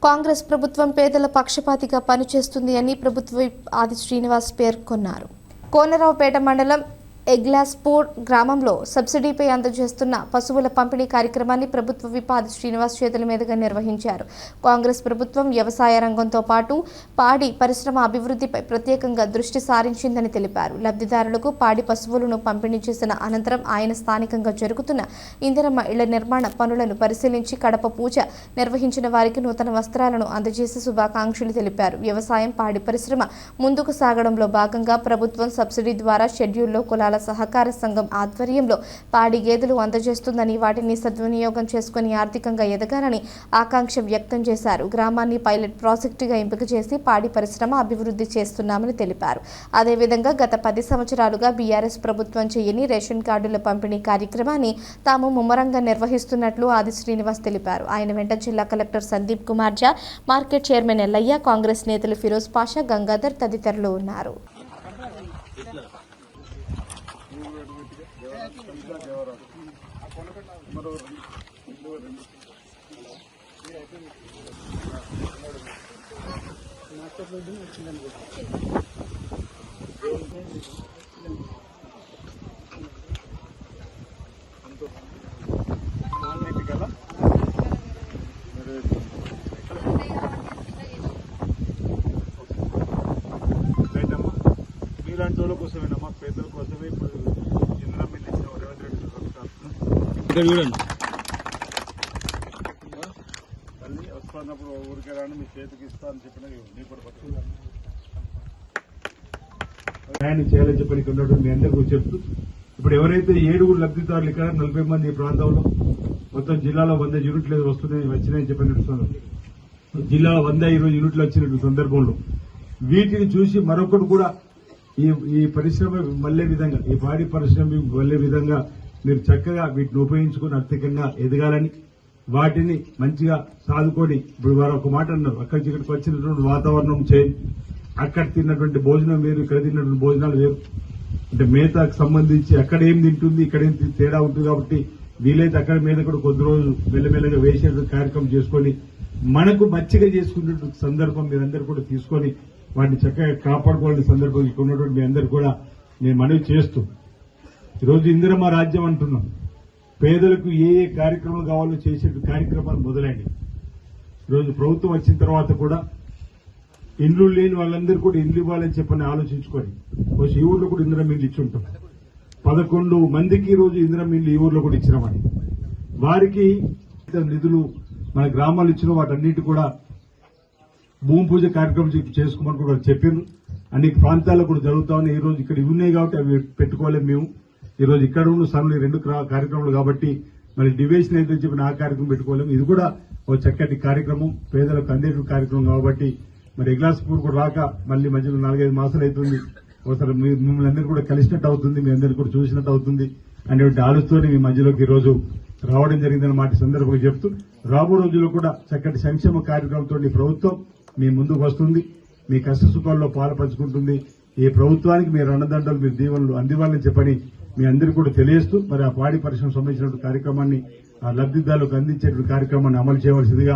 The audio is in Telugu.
కాంగ్రెస్ ప్రభుత్వం పేదల పక్షపాతిగా పనిచేస్తుంది అని ప్రభుత్వ విప్ ఆది శ్రీనివాస్ పేర్కొన్నారు. కోనరావుపేట మండలం ఎగ్లాస్పూర్ గ్రామంలో సబ్సిడీపై అందజేస్తున్న పశువుల పంపిణీ కార్యక్రమాన్ని ప్రభుత్వ విప్ ఆది శ్రీనివాస్ చేతుల మీదుగా నిర్వహించారు. కాంగ్రెస్ ప్రభుత్వం వ్యవసాయ రంగంతో పాటు పాడి పరిశ్రమ అభివృద్ధిపై ప్రత్యేకంగా దృష్టి సారించిందని తెలిపారు. లబ్ధిదారులకు పాడి పశువులను పంపిణీ చేసిన అనంతరం ఆయన స్థానికంగా జరుగుతున్న ఇందిరమ్మ ఇళ్ల నిర్మాణ పనులను పరిశీలించి కడప పూజ నిర్వహించిన వారికి నూతన వస్త్రాలను అందజేసి శుభాకాంక్షలు తెలిపారు. వ్యవసాయం పాడి పరిశ్రమ ముందుకు సాగడంలో భాగంగా ప్రభుత్వం సబ్సిడీ ద్వారా షెడ్యూల్లో కులాల సహకార సంఘం ఆధ్వర్యంలో పాడి గేదెలు అందజేస్తుందని, వాటిని సద్వినియోగం చేసుకుని ఆర్థికంగా ఎదగాలని ఆకాంక్ష వ్యక్తం చేశారు. గ్రామాన్ని పైలట్ ప్రాజెక్టుగా ఎంపిక చేసి పాడి పరిశ్రమ అభివృద్ధి చేస్తున్నామని తెలిపారు. అదేవిధంగా గత 10 సంవత్సరాలుగా బీఆర్ఎస్ ప్రభుత్వం చేయని రేషన్ కార్డుల పంపిణీ కార్యక్రమాన్ని తాము ముమ్మరంగా నిర్వహిస్తున్నట్లు ఆది శ్రీనివాస్ తెలిపారు. ఆయన వెంట జిల్లా కలెక్టర్ సందీప్ కుమార్ ఝా, మార్కెట్ చైర్మన్ ఎల్లయ్య, కాంగ్రెస్ నేతలు ఫిరోజ్ పాషా, గంగాధర్ తదితరులు ఉన్నారు. మీలాంటి వాళ్ళ కోసమేనమ్మా, పేదల కోసమే ఇప్పుడు ఇందిరా మిల్ ఇచ్చిన రేవంత్ రెడ్డి చూడండి. తల్లి వస్తున్నప్పుడు ఊరికే రాని మీ చేతికి ఇస్తా అని చెప్పిన మీ కూడా న్యాయాన్ని చేయాలని చెప్పని ఉన్నటువంటి మీ అందరికీ చెప్తూ ఇప్పుడు ఎవరైతే 7 లబ్ధిదారులు ఇక్కడ 40 మంది ఈ ప్రాంతంలో మొత్తం జిల్లాలో 100 యూనిట్లు వచ్చినాయని చెప్పినట్టు జిల్లాలో 120 యూనిట్లు వచ్చినట్టు సందర్భంలో వీటిని చూసి మరొకటి కూడా ఈ పరిశ్రమ మళ్లే విధంగా, ఈ పాడి పరిశ్రమ మళ్లే విధంగా మీరు చక్కగా వీటిని ఉపయోగించుకుని ఆర్థికంగా ఎదగాలని, వాటిని మంచిగా సాదుకొని ఇప్పుడు వారు ఒక మాట అన్నారు, అక్కడికి ఇక్కడికి వచ్చినటువంటి వాతావరణం చేంజ్, అక్కడ తిన్నటువంటి భోజనం వేరు, ఇక్కడ తిన్నటువంటి భోజనాలు వేరు. అంటే మేతకు సంబంధించి అక్కడ ఏం తింటుంది, ఇక్కడ ఏం తేడా ఉంటుంది. కాబట్టి వీలైతే అక్కడ మీద కూడా కొద్ది రోజులు మెల్లమెల్లగా వేసేటువంటి కార్యక్రమం చేసుకొని మనకు మంచిగా చేసుకునేటువంటి సందర్భం మీరందరూ కూడా తీసుకొని వాటిని చక్కగా కాపాడుకోవాలని సందర్భం ఇక్కడ ఉన్నటువంటి మీ అందరూ కూడా నేను మనవి చేస్తూ ఈరోజు ఇందిరమ్మ రాజ్యం అంటున్నాం. పేదలకు ఏ కార్యక్రమాలు కావాలో చేసే కార్యక్రమాలు మొదలైనవి. ఈరోజు ప్రభుత్వం వచ్చిన తర్వాత కూడా ఇండ్లు లేని వాళ్ళందరూ కూడా ఇండ్లు ఇవ్వాలని చెప్పని ఆలోచించుకొని కొంచెం ఈ ఊర్లో కూడా ఇందిరా మిల్లు ఇచ్చి ఉంటాం. 11 మందికి ఈ రోజు ఇందిరా మిల్లు ఈ ఊర్లో కూడా ఇచ్చినామని, వారికి నిధులు మన గ్రామాలు ఇచ్చిన వాటన్నిటి కూడా భూమి పూజ కార్యక్రమం చేసుకోమని కూడా చెప్పిండ్రు. అన్ని ప్రాంతాల్లో కూడా జరుగుతామని ఈ రోజు ఇక్కడ ఉన్నాయి కాబట్టి అవి పెట్టుకోలేము మేము. ఈ రోజు ఇక్కడ ఉన్న సనులు 2 కార్యక్రమాలు కాబట్టి మరి డివిజన్ అయితే చెప్పిన ఆ కార్యక్రమం పెట్టుకోలేము. ఇది కూడా ఒక చక్కటి కార్యక్రమం, పేదలకు అందే కార్యక్రమం కాబట్టి మరి ఎగ్లాస్పూర్ కూడా రాక మళ్ళీ మధ్యలో 4-5 మాసాలు అవుతుంది. ఒకసారి మిమ్మల్ని అందరూ కూడా కలిసినట్టు అవుతుంది, మీ అందరికీ కూడా చూసినట్టు అవుతుంది అనేటువంటి ఆలోచనతో మీ మధ్యలోకి ఈ రోజు రావడం జరిగిందన్న మాట సందర్భంగా చెప్తూ రాబో రోజుల్లో కూడా చక్కటి సంక్షేమ కార్యక్రమంతో ఈ ప్రభుత్వం మీ ముందుకు వస్తుంది, మీ కష్ట సుఖాల్లో పాలు పంచుకుంటుంది. ఈ ప్రభుత్వానికి మీరు అన్నదండలు, మీరు దీవెనలు అందివ్వాలని చెప్పని మీ అందరికీ కూడా తెలియజేస్తూ మరి ఆ పాడి పరిశ్రమ సంబంధించిన కార్యక్రమాన్ని ఆ లబ్ధిదారులకు అందించేటువంటి కార్యక్రమాన్ని అమలు చేయవలసిందిగా